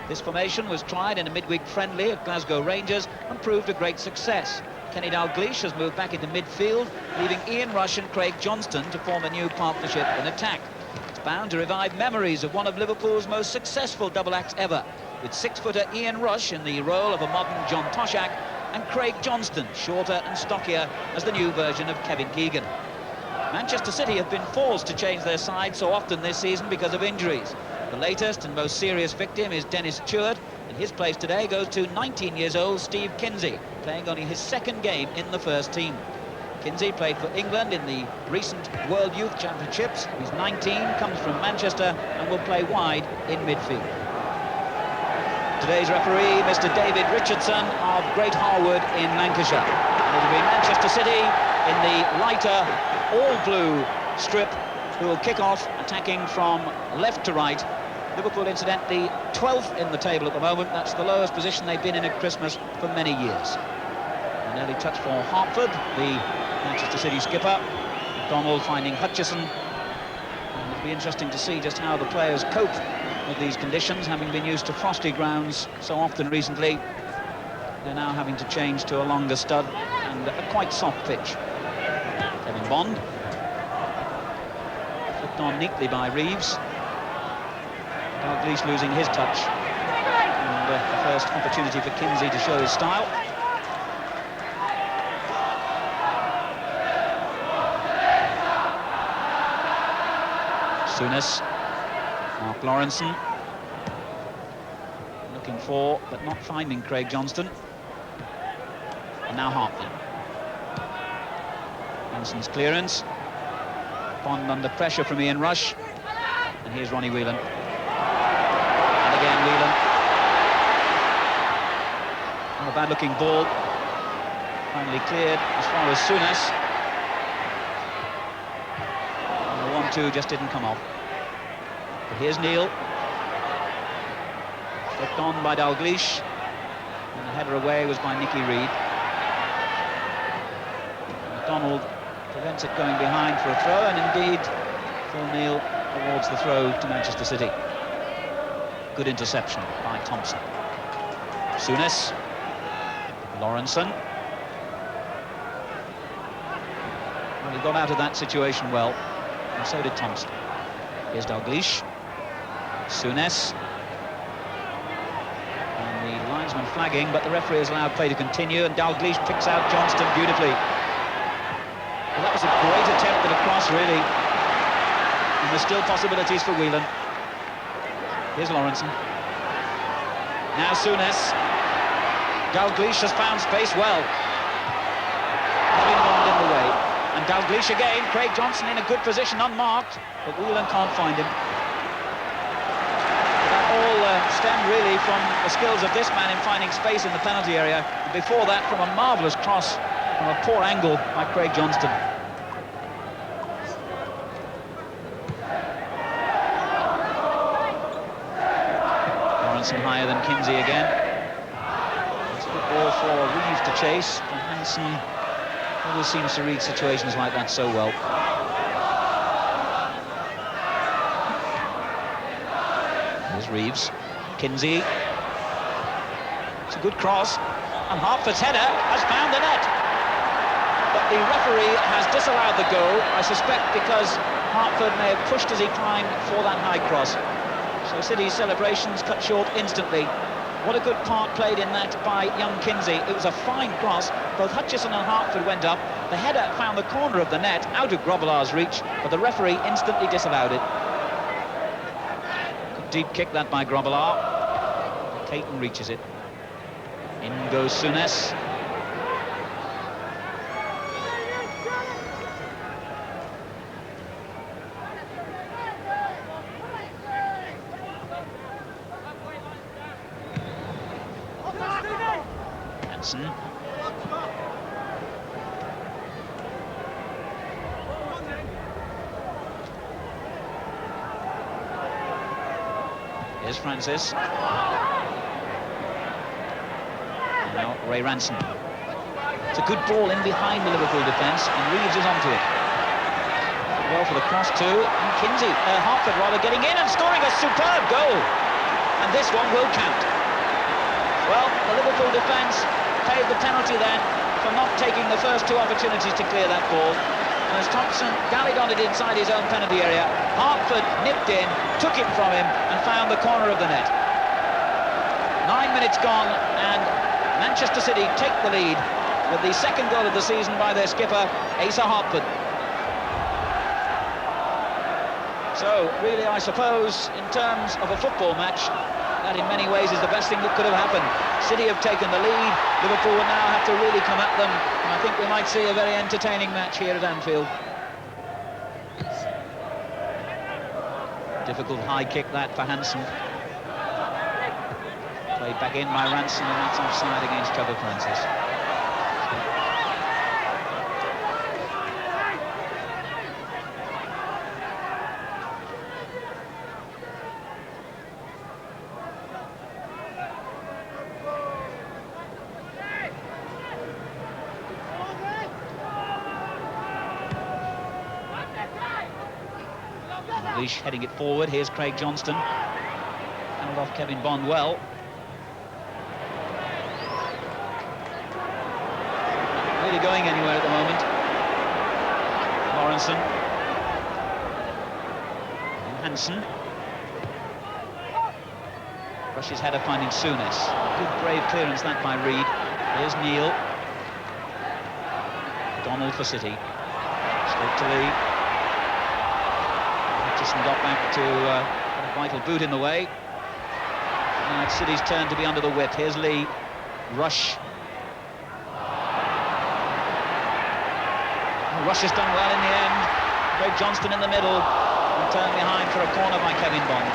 This formation was tried in a midweek friendly at Glasgow Rangers and proved a great success. Kenny Dalglish has moved back into midfield, leaving Ian Rush and Craig Johnston to form a new partnership in attack. It's bound to revive memories of one of Liverpool's most successful double acts ever, with six-footer Ian Rush in the role of a modern John Toshak and Craig Johnston, shorter and stockier, as the new version of Kevin Keegan. Manchester City have been forced to change their side so often this season because of injuries. The latest and most serious victim is Dennis Stewart, and his place today goes to 19 years old Steve Kinsey, playing only his second game in the first team. Kinsey played for England in the recent World Youth Championships. He's 19, comes from Manchester and will play wide in midfield. Today's referee, Mr. David Richardson of Great Harwood in Lancashire. And it'll be Manchester City in the lighter all-blue strip who will kick off, attacking from left to right. Liverpool, incidentally, 12th in the table at the moment. That's the lowest position they've been in at Christmas for many years. An early touch for Hartford, the Manchester City skipper. McDonald finding Hutchison. And it'll be interesting to see just how the players cope with these conditions, having been used to frosty grounds so often recently. They're now having to change to a longer stud and a quite soft pitch. Kevin Bond. Flipped on neatly by Reeves. Dalglish losing his touch. And the first opportunity for Kinsey to show his style. Souness. Mark Lawrenson. Looking for, but not finding Craig Johnston. And now Hartford. Hanson's clearance. Bond under pressure from Ian Rush. And here's Ronnie Whelan. And again Whelan. And a bad-looking ball. Finally cleared as far as Souness. And the 1-2 just didn't come off. But here's Neal. Flipped on by Dalglish. And the header away was by Nicky Reed. McDonald prevents it going behind for a throw, and indeed Phil Neal awards the throw to Manchester City. Good interception by Thompson. Souness. Lawrenson. Well, he got out of that situation well, and so did Thompson. Here's Dalglish. Souness. And the linesman flagging, but the referee has allowed play to continue, and Dalglish picks out Johnston beautifully. Well, that was a great attempt at a cross, really. And there's still possibilities for Whelan. Here's Lawrenson. Now Souness. Dalglish has found space well. Having Bond in the way. And Dalglish again. Craig Johnston in a good position, unmarked. But Whelan can't find him. That all stemmed really from the skills of this man in finding space in the penalty area. And before that, from a marvellous cross from a poor angle by Craig Johnston. Lawrenson higher than Kinsey again. It's a good ball for Reeves to chase, but Hansen always seems to read situations like that so well. Here's Reeves. Kinsey. It's a good cross, and Hartford's header has found the net. But the referee has disallowed the goal, I suspect because Hartford may have pushed as he climbed for that high cross. So City's celebrations cut short instantly. What a good part played in that by young Kinsey. It was a fine cross. Both Hutchison and Hartford went up. The header found the corner of the net, out of Grobbelaar's reach, but the referee instantly disallowed it. Good deep kick that by Grobbelaar. Caton reaches it. In goes Souness. Hansen. Here's Francis. Now Ray Ranson. It's a good ball in behind the Liverpool defence, and Reeves is onto it. Well for the cross too, and Kinsey, Hartford rather, getting in and scoring a superb goal. and this one will count. Well, the Liverpool defence paid the penalty then for not taking the first two opportunities to clear that ball. And as Thompson gallied on it inside his own penalty area, Hartford nipped in, took it from him, and found the corner of the net. 9 minutes gone, and Manchester City take the lead with the second goal of the season by their skipper, Asa Hartford. So, really, I suppose, in terms of a football match, that in many ways is the best thing that could have happened. City have taken the lead, Liverpool will now have to really come at them, and I think we might see a very entertaining match here at Anfield. Difficult high kick that for Hansen. Played back in by Ronnie, and that's offside against Trevor Francis. Dalglish heading it forward. Here's Craig Johnston. Held off Kevin Bond well. Not really going anywhere at the moment. Lawrenson. Hansen. Rushes header finding Souness. Good brave clearance that by Reed. Here's Neal. Donald for City. Straight to Lee. Hutchison got back to a vital boot in the way. Now it's City's turn to be under the whip. Here's Lee. Rush. Rush has done well in the end. Craig Johnston in the middle. And turned behind for a corner by Kevin Bond.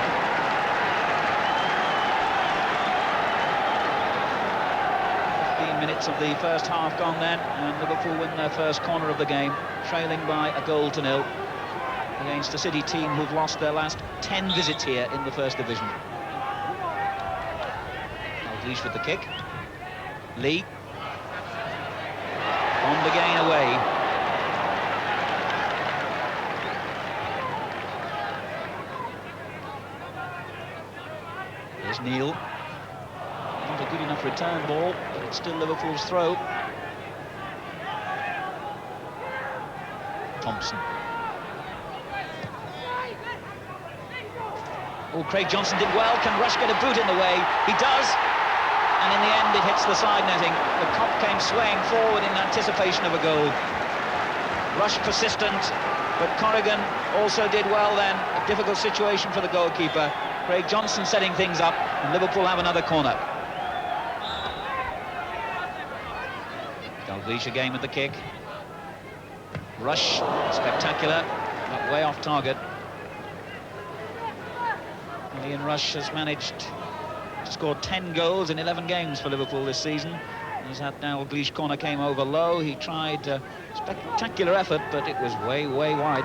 15 minutes of the first half gone then, and Liverpool win their first corner of the game, trailing by a goal to nil against a City team who've lost their last 10 visits here in the First Division. Dalglish with the kick. Lee. Bond again away. Here's Neal. Not a good enough return ball, but it's still Liverpool's throw. Thompson. Oh, Craig Johnston did well. Can Rush get a boot in the way? He does. And in the end, it hits the side netting. The Kop came swaying forward in anticipation of a goal. Rush persistent, but Corrigan also did well then. A difficult situation for the goalkeeper. Craig Johnston setting things up, and Liverpool have another corner. Dalglish again with the kick. Rush, spectacular, but way off target. Ian Rush has managed to score 10 goals in 11 games for Liverpool this season. As that Dalglish corner came over low, he tried a spectacular effort, but it was way, way wide.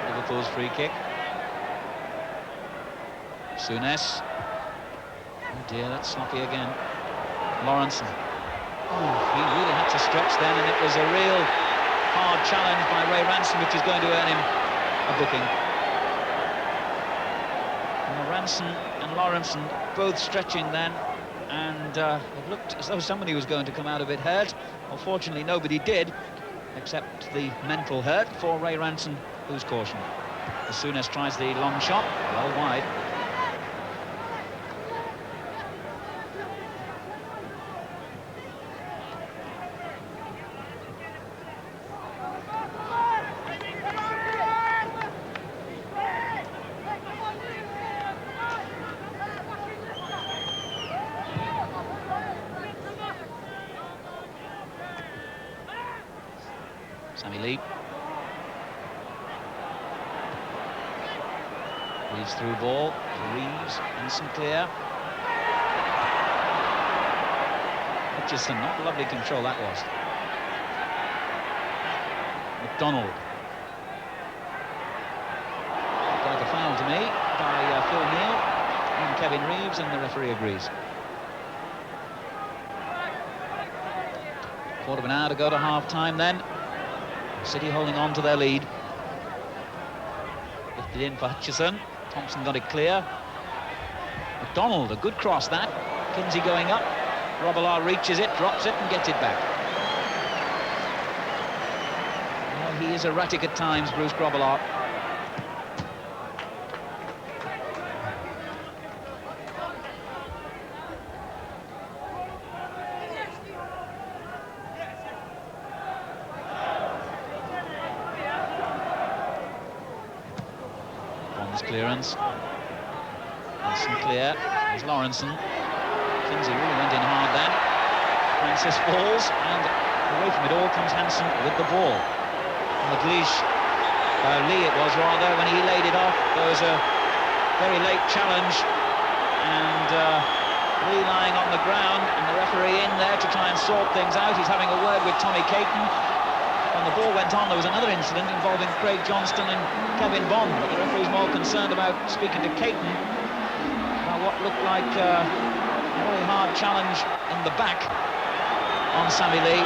Liverpool's free kick. Souness. Oh dear, that's sloppy again. Lawrenson. Oh, he really had to stretch then, and it was a real hard challenge by Ray Ranson, which is going to earn him a booking. Well, Ranson and Lawrenson both stretching then, and it looked as though somebody was going to come out of it hurt. Unfortunately, nobody did, except the mental hurt for Ray Ranson, who's cautioned. As Souness tries the long shot, well wide. Sammy Lee. Reeves through ball to Reeves, Hansen clear. Hutchison, not lovely control that was. McDermott. Looked like a foul to me by Phil Neal. And Kevin Reeves, and the referee agrees. Quarter of an hour to go to half-time then. City holding on to their lead. Lifted in for Hutchison. Thompson got it clear. McDonald, a good cross that. Kinsey going up. Grobbelaar reaches it, drops it, and gets it back. Well, he is erratic at times, Bruce Grobbelaar. Clearance. Hansen clear. There's Lawrenson. Kinsey really went in hard then. Francis falls, and away from it all comes Hansen with the ball. Dalglish, Lee it was rather, when he laid it off. There was a very late challenge, and Lee lying on the ground, and the referee in there to try and sort things out. He's having a word with Tommy Caton. When the ball went on, there was another incident involving Craig Johnston and Kevin Bond, but the referee's more concerned about speaking to Caton about what looked like a very hard challenge in the back on Sammy Lee.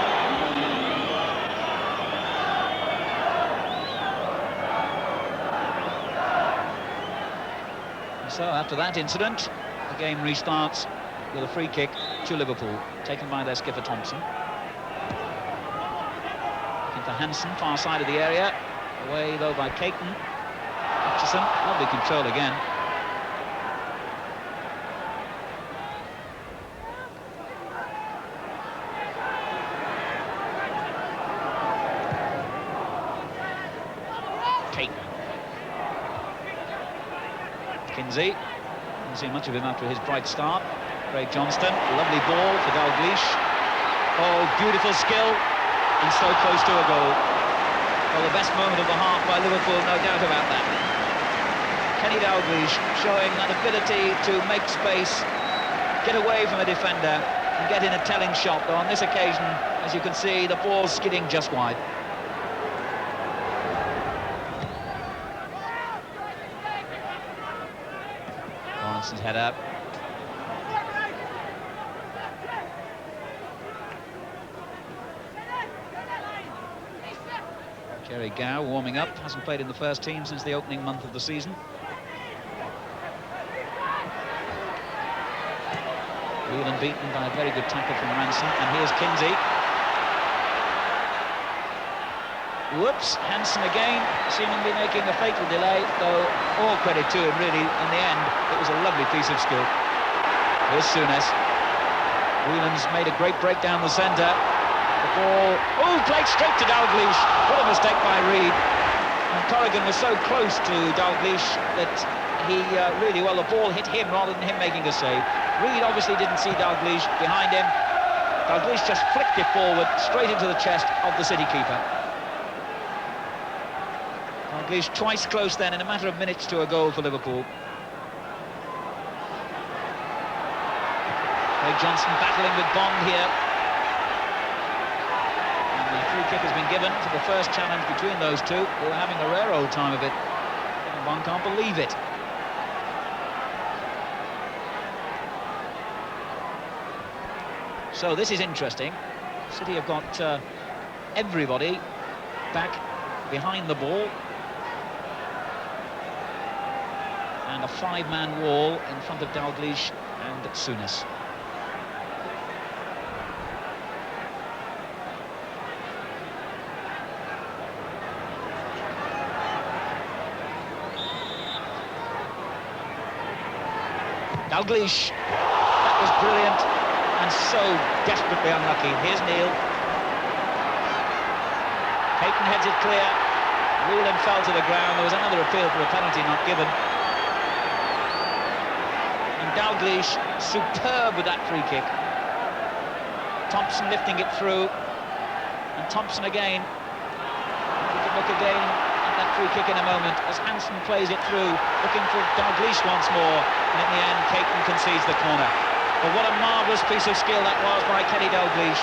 So after that incident, the game restarts with a free kick to Liverpool, taken by their skipper Thompson. For Hansen, far side of the area, away though by Caton. Hutchison, lovely control again. Caton. Kinsey, didn't see much of him after his bright start. Craig Johnston, lovely ball for Dalglish. Oh, beautiful skill. And so close to a goal. Well, the best moment of the half by Liverpool, no doubt about that. Kenny Dalglish showing that ability to make space, get away from a defender, and get in a telling shot. Though on this occasion, as you can see, the ball's skidding just wide. Lawrenson's head up. Jerry Gow warming up, hasn't played in the first team since the opening month of the season. Whelan beaten by a very good tackle from Ranson, and here's Kinsey. Whoops, Hansen again, seemingly making a fatal delay, though all credit to him really. In the end, it was a lovely piece of skill. Here's Souness. Whelan's made a great break down the centre. The ball, oh, played straight to Dalglish. What a mistake by Reed. And Corrigan was so close to Dalglish that he really, well, the ball hit him rather than him making a save. Reed obviously didn't see Dalglish behind him. Dalglish just flicked it forward, straight into the chest of the City keeper. Dalglish twice close then in a matter of minutes to a goal for Liverpool. Craig Johnston battling with Bond here. The free kick has been given for the first challenge between those two, who are having a rare old time of it. And one can't believe it. So this is interesting. City have got everybody back behind the ball. And a five-man wall in front of Dalglish and Souness. Dalglish, that was brilliant and so desperately unlucky. Here's Neal. Caton heads it clear. Whelan fell to the ground. There was another appeal for a penalty not given. And Dalglish, superb with that free kick. Thompson lifting it through. And Thompson again. We can look again at that free kick in a moment as Hansen plays it through, looking for Dalglish once more. And in the end, Caton concedes the corner. But what a marvellous piece of skill that was by Kenny Dalglish.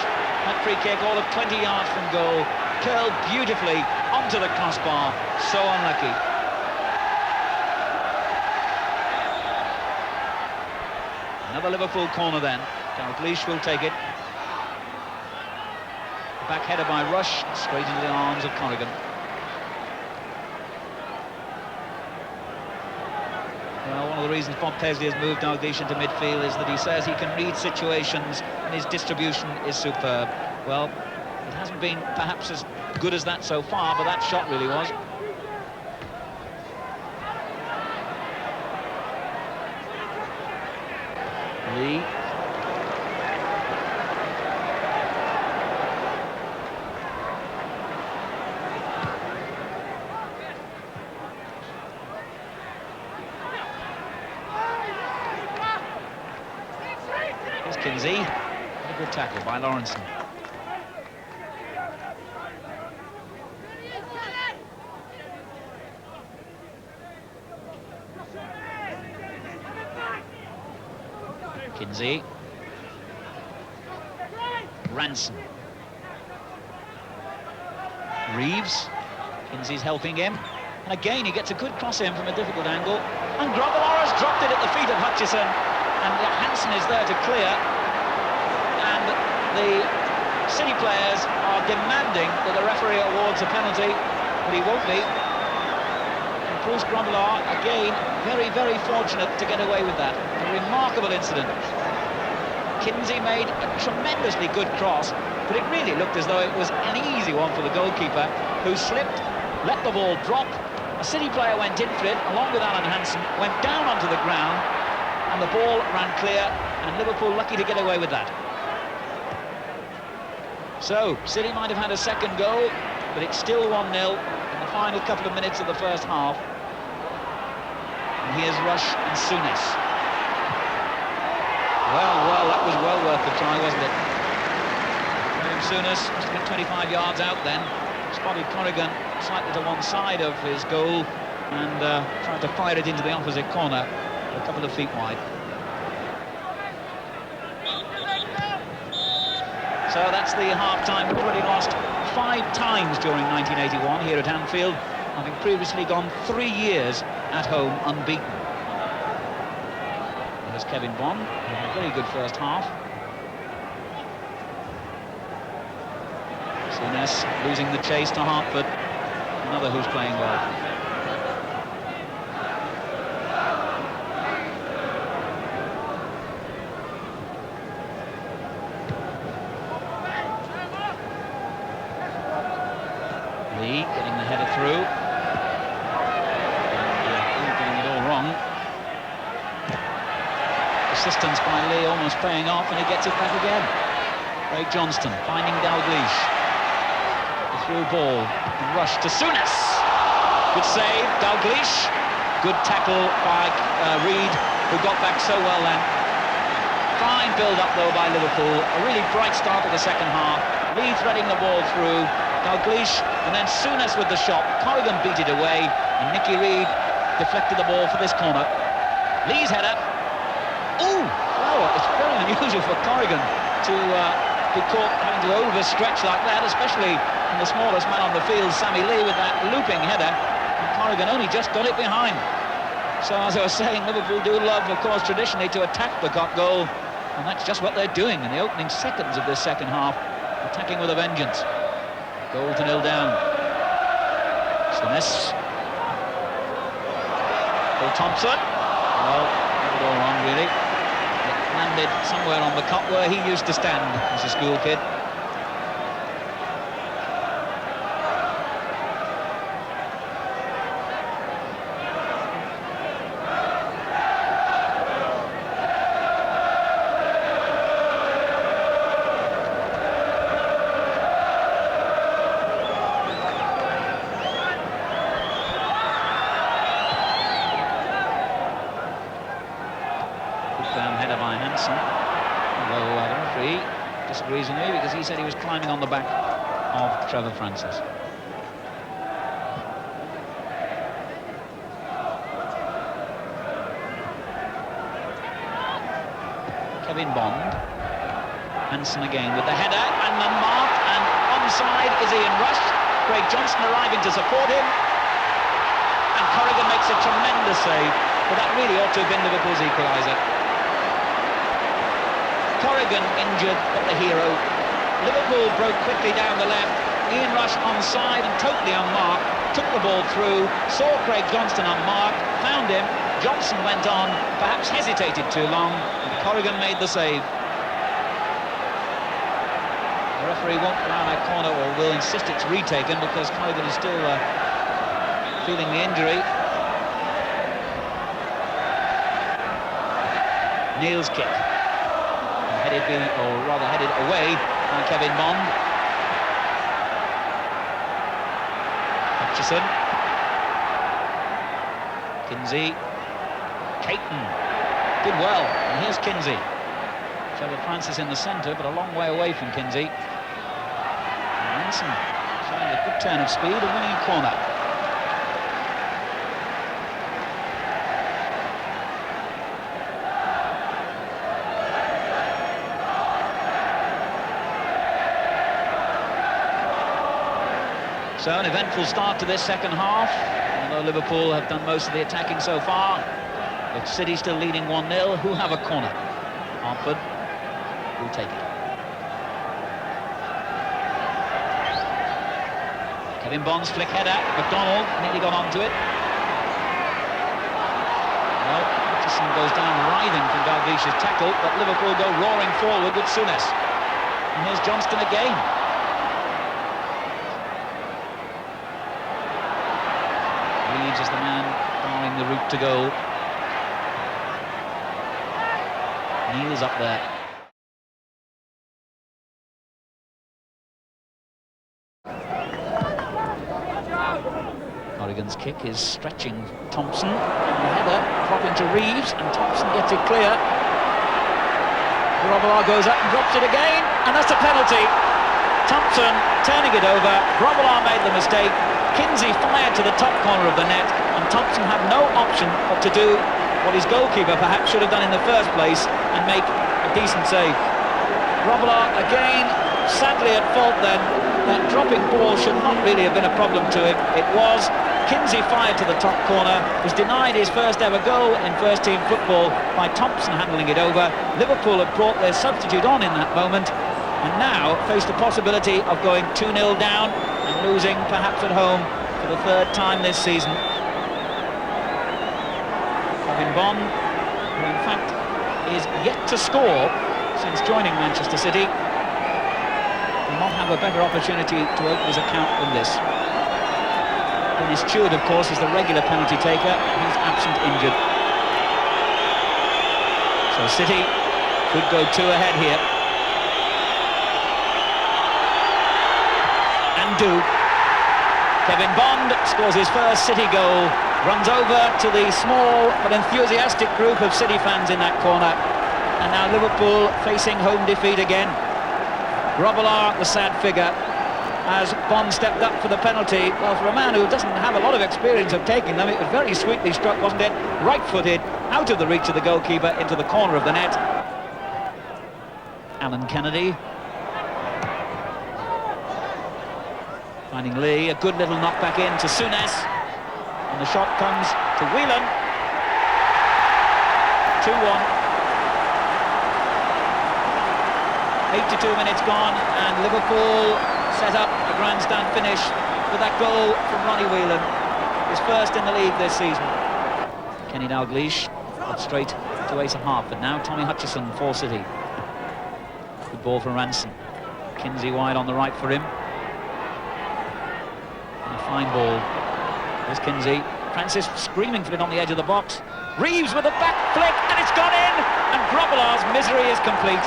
That free kick, all of 20 yards from goal, curled beautifully onto the crossbar. So unlucky. Another Liverpool corner then. Dalglish will take it. Back header by Rush, straight into the arms of Corrigan. Well, one of the reasons Bob Paisley has moved Dalglish into midfield is that he says he can read situations and his distribution is superb. Well, it hasn't been perhaps as good as that so far, but that shot really was. Lee. Here's Kinsey. A good tackle by Lawrenson. Kinsey. Hansen. Reeves. Kinsey's helping him. And again, he gets a good cross in from a difficult angle. And Grobbelaar has dropped it at the feet of Hutchison. And Hansen is there to clear. And the City players are demanding that the referee awards a penalty, but he won't be. And Bruce Grobbelaar, again, very, very fortunate to get away with that. A remarkable incident. Kinsey made a tremendously good cross, but it really looked as though it was an easy one for the goalkeeper, who slipped, let the ball drop. A City player went in for it, along with Alan Hansen, went down onto the ground, and the ball ran clear, and Liverpool lucky to get away with that. So, City might have had a second goal, but it's still 1-0 in the final couple of minutes of the first half. And here's Rush and Souness. Well, that was well worth the try, wasn't it? Graeme Souness must have been 25 yards out then. Spotted Corrigan slightly to one side of his goal and tried to fire it into the opposite corner, a couple of feet wide. So that's the half-time. We've already lost 5 times during 1981 here at Anfield, having previously gone 3 years at home unbeaten. There's Kevin Bond, a very good first half. Souness losing the chase to Hartford, another who's playing well. Lee getting the header through. And getting it all wrong. Assistance by Lee almost paying off, and he gets it back again. Johnston finding Dalglish. The through ball, and Rush to Souness. Good save, Dalglish. Good tackle by Reed, who got back so well then. Fine build-up though by Liverpool. A really bright start of the second half. Lee threading the ball through. Dalglish, and then Souness with the shot. Corrigan beat it away, and Nicky Reed deflected the ball for this corner. Lee's header. Oh, well, it's very unusual for Corrigan to be caught having to overstretch like that, especially from the smallest man on the field, Sammy Lee, with that looping header. And Corrigan only just got it behind. So, as I was saying, Liverpool do love, of course, traditionally to attack the Cock goal, and that's just what they're doing in the opening seconds of this second half, attacking with a vengeance. Goal to 0 down. Souness. Thompson. Well, not at all wrong, really. It landed somewhere on the cot where he used to stand as a school kid. Header by Hansen, although the referee disagrees with me because he said he was climbing on the back of Trevor Francis. Kevin Bond. Hansen again with the header, and the mark, and onside is Ian Rush. Johnston arriving to support him, and Corrigan makes a tremendous save, but that really ought to have been Liverpool's equaliser. Corrigan injured, but the hero. Liverpool broke quickly down the left. Ian Rush onside and totally unmarked. Took the ball through, saw Craig Johnston unmarked, found him. Johnson went on, perhaps hesitated too long, and Corrigan made the save. The referee won't allow that corner, or will insist it's retaken, because Corrigan is still feeling the injury. Neal's kick. Headed away by Kevin Bond. Hutchison. Kinsey. Caton. Did well. And here's Kinsey. Trevor Francis in the centre, but a long way away from Kinsey. Hansen showing a good turn of speed and winning a corner. So an eventful start to this second half, although Liverpool have done most of the attacking so far. With City still leading 1-0, who have a corner? Hartford will take it. Kevin Bond's flick header, McDonald nearly got onto it. Well, Hutchison goes down writhing from Dalglish's tackle, but Liverpool go roaring forward with Souness. And here's Johnston again. Reeves is the man barring the route to goal. Neal's up there. Corrigan's kick is stretching Thompson. And the header dropping to Reeves, and Thompson gets it clear. Grobbelaar goes up and drops it again, and that's a penalty. Thompson turning it over. Grobbelaar made the mistake. Kinsey fired to the top corner of the net, and Thompson had no option but to do what his goalkeeper perhaps should have done in the first place and make a decent save. Grobbelaar again, sadly at fault then. That dropping ball should not really have been a problem to him. It was. Kinsey fired to the top corner, was denied his first ever goal in first team football by Thompson handling it over. Liverpool had brought their substitute on in that moment, and now face the possibility of going 2-0 down and losing perhaps at home for the third time this season. Kevin Bond, who in fact is yet to score since joining Manchester City, will not have a better opportunity to open his account than this. Dennis Stewart, of course, is the regular penalty taker. He's absent, injured. So City could go 2 ahead here. And do. Kevin Bond scores his first City goal, runs over to the small but enthusiastic group of City fans in that corner. And now Liverpool facing home defeat again. Grobbelaar, the sad figure, as Bond stepped up for the penalty. Well, for a man who doesn't have a lot of experience of taking them, it was very sweetly struck, wasn't it? Right-footed, out of the reach of the goalkeeper, into the corner of the net. Alan Kennedy. Finding Lee, a good little knockback in to Souness. And the shot comes to Whelan. 2-1. 82 minutes gone, and Liverpool set up a grandstand finish with that goal from Ronnie Whelan, his first in the league this season. Kenny Dalglish got straight to Asa Hartford. Now Tommy Hutchison for City. Good ball from Hansen. Kinsey wide on the right for him. And a fine ball. There's Kinsey. Francis screaming for it on the edge of the box. Reeves with a back flick, and it's gone in, and Grobbelaar's misery is complete.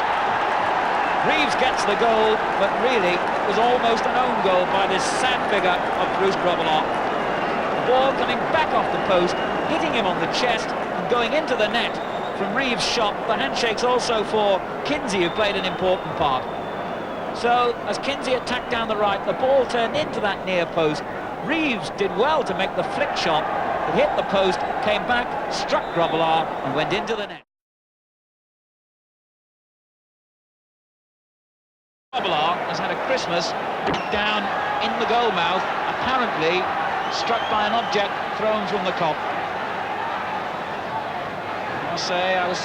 Reeves gets the goal, but really it was almost an own goal by this sad figure of Bruce Grobbelaar. The ball coming back off the post, hitting him on the chest and going into the net from Reeves' shot. The handshake's also for Kinsey, who played an important part. So as Kinsey attacked down the right, the ball turned into that near post. Reeves did well to make the flick shot. It hit the post, came back, struck Grobbelaar and went into the net. Grobbelaar has had a Christmas down in the goal mouth, apparently struck by an object thrown from the Kop. I must say I was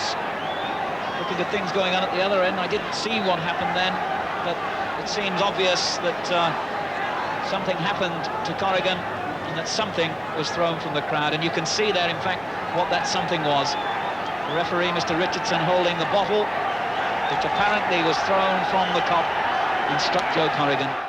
looking at things going on at the other end. I didn't see what happened then, but it seems obvious that something happened to Corrigan and that something was thrown from the crowd. And you can see there, in fact, what that something was. The referee, Mr. Richardson, holding the bottle, which apparently was thrown from the Kop and struck Joe Corrigan.